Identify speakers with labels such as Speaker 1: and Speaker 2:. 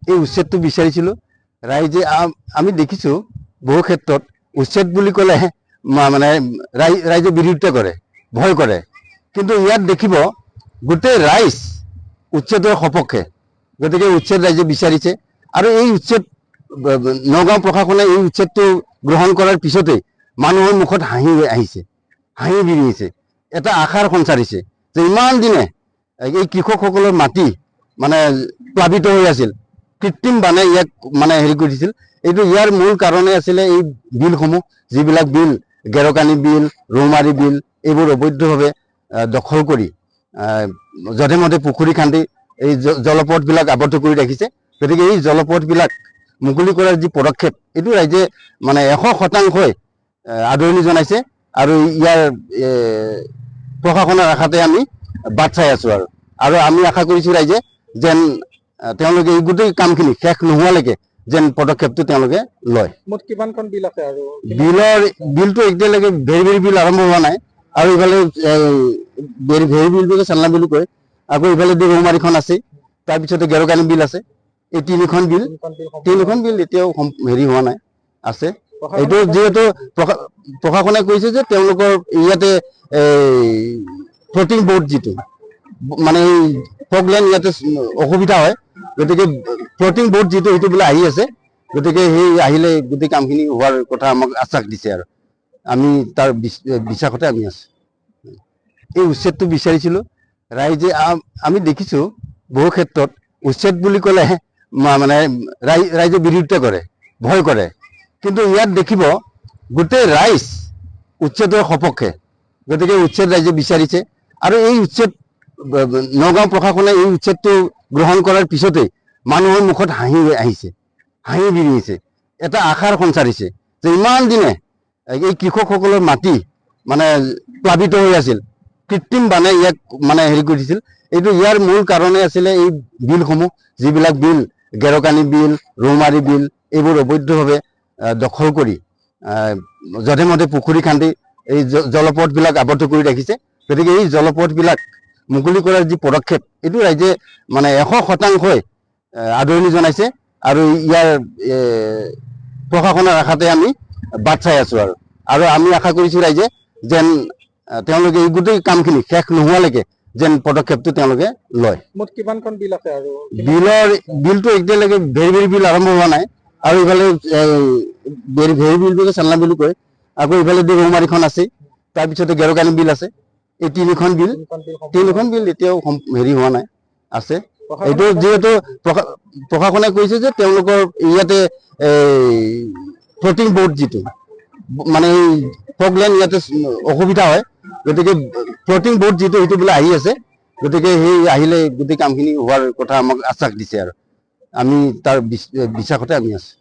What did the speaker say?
Speaker 1: এই উচ্ছেদটো বিচাৰিছিলোঁ। ৰাইজে আমি দেখিছোঁ বহু ক্ষেত্ৰত উচ্ছেদ বুলি ক'লে মানে ৰাইজে বিৰোধিতা কৰে, ভয় কৰে, কিন্তু ইয়াত দেখিব গোটেই ৰাইজ উচ্ছেদৰ সপক্ষে। গতিকে উচ্ছেদ ৰাইজে বিচাৰিছে আৰু এই উচ্ছেদ নগাঁও প্ৰশাসনে এই উচ্ছেদটো গ্ৰহণ কৰাৰ পিছতেই মানুহৰ মুখত হাঁহি আহিছে, হাঁহি বিৰিঙিছে, এটা আশাৰ সঞ্চাৰিছে যে ইমান দিনে এই কৃষকসকলৰ মাটি মানে প্লাবিত হৈ আছিল, কৃত্ৰিম বানে ইয়াক মানে হেৰি কৰিছিল। এইটো ইয়াৰ মূল কাৰণে আছিলে এই বিলসমূহ, যিবিলাক বিল গেৰকানি বিল, ৰৌমাৰী বিল, এইবোৰ অবৈধভাৱে দখল কৰি যধে মধে পুখুৰী খান্দি এই জলপথবিলাক আবদ্ধ কৰি ৰাখিছে। গতিকে এই জলপথবিলাক মুকলি কৰাৰ যি পদক্ষেপ, এইটো ৰাইজে মানে 100% আদৰণি জনাইছে আৰু ইয়াৰ প্ৰশাসনৰ আশাতে আমি বাট চাই আছোঁ আৰু আমি আশা কৰিছোঁ ৰাইজে যেন তেওঁলোকে এই গোটেই কামখিনি শেষ নোহোৱালৈকে যেন পদক্ষেপটো তেওঁলোকে লয়।
Speaker 2: মুঠ কিমানখন বিল আছে আৰু
Speaker 1: বিলটো এতিয়ালৈকে ভেৰি বিল আৰম্ভ হোৱা নাই, আৰু ইফালে ভেৰি বিলটোকে চালনা বিলো কয়, আকৌ ইফালে ৰৌমাৰীখন আছে, তাৰপিছতে গেৰকানি বিল আছে। এই তিনিখন বিল এতিয়াও হেৰি হোৱা নাই, আছে। এইটো যিহেতু প্ৰশাসনে কৈছে যে তেওঁলোকৰ ইয়াতে ফ্লটিং বোৰ্ড যিটো মানে ফগলেণ্ড ইয়াতে অসুবিধা হয়, গতিকে ফ্লটিং বোৰ্ড যিটো সেইটো বোলে আহি আছে। গতিকে সেই আহিলে গোটেই কামখিনি হোৱাৰ কথা আমাক আশ্বাস দিছে আৰু আমি তাৰ বিশ্বাসতে আমি আছোঁ। এই উচ্ছেদটো বিচাৰিছিলোঁ। ৰাইজে আমি দেখিছোঁ বহু ক্ষেত্ৰত উচ্ছেদ বুলি ক'লে মানে ৰাইজে বিৰোধিতা কৰে, ভয় কৰে, কিন্তু ইয়াত দেখিব গোটেই ৰাইজ উচ্ছেদৰ সপক্ষে। গতিকে উচ্ছেদ ৰাইজে বিচাৰিছে আৰু এই উচ্ছেদ নগাঁও প্ৰশাসনে এই উচ্ছেদটো গ্ৰহণ কৰাৰ পিছতেই মানুহৰ মুখত হাঁহি আহিছে, হাঁহি বিৰিঙিছে, এটা আশাৰ সঞ্চাৰিছে যে ইমান দিনে এই কৃষকসকলৰ মাটি মানে প্লাবিত হৈ আছিল, কৃত্ৰিম বানে ইয়াক মানে হেৰি কৰিছিল। এইটো ইয়াৰ মূল কাৰণে আছিলে এই বিলসমূহ, যিবিলাক বিল গেৰকানি বিল, ৰৌমাৰী বিল, এইবোৰ অবৈধভাৱে দখল কৰি যধে মধে পুখুৰী খান্দি এই জলপথবিলাক আবদ্ধ কৰি ৰাখিছে। গতিকে এই জলপথবিলাক মুকলি কৰাৰ যি পদক্ষেপ, এইটো ৰাইজে মানে 100% আদৰণি জনাইছে আৰু ইয়াৰ প্ৰশাসনৰ আশাতে আমি বাট চাই আছোঁ আৰু আমি আশা কৰিছোঁ ৰাইজে যেন তেওঁলোকে এই গোটেই কামখিনি শেষ নোহোৱালৈকে যেন পদক্ষেপটো তেওঁলোকে লয়।
Speaker 2: মুঠ কিমানখন বিল আছে আৰু
Speaker 1: বিলটো এতিয়ালৈকে ভেৰি বিল আৰম্ভ হোৱা নাই, আৰু ইফালে ভেৰি বিলটোকে চালনা বিলো কয়, আকৌ ইফালে ৰৌমাৰীখন আছে, তাৰপিছতে গেৰকানি বিল আছে। এই তিনিখন বিল এতিয়াও হেৰি হোৱা নাই, আছে। এইটো যিহেতু প্ৰশাসনে কৈছে যে তেওঁলোকৰ ইয়াতে ফ্লটিং বোৰ্ড যিটো মানে ফগলেণ্ড ইয়াতে অসুবিধা হয়, গতিকে ফ্লটিং বোৰ্ড যিটো সেইটো বোলে আহি আছে। গতিকে সেই আহিলে গোটেই কামখিনি হোৱাৰ কথা আমাক আশ্বাস দিছে আৰু আমি তাৰ বিশ্বাসতে আমি আছোঁ।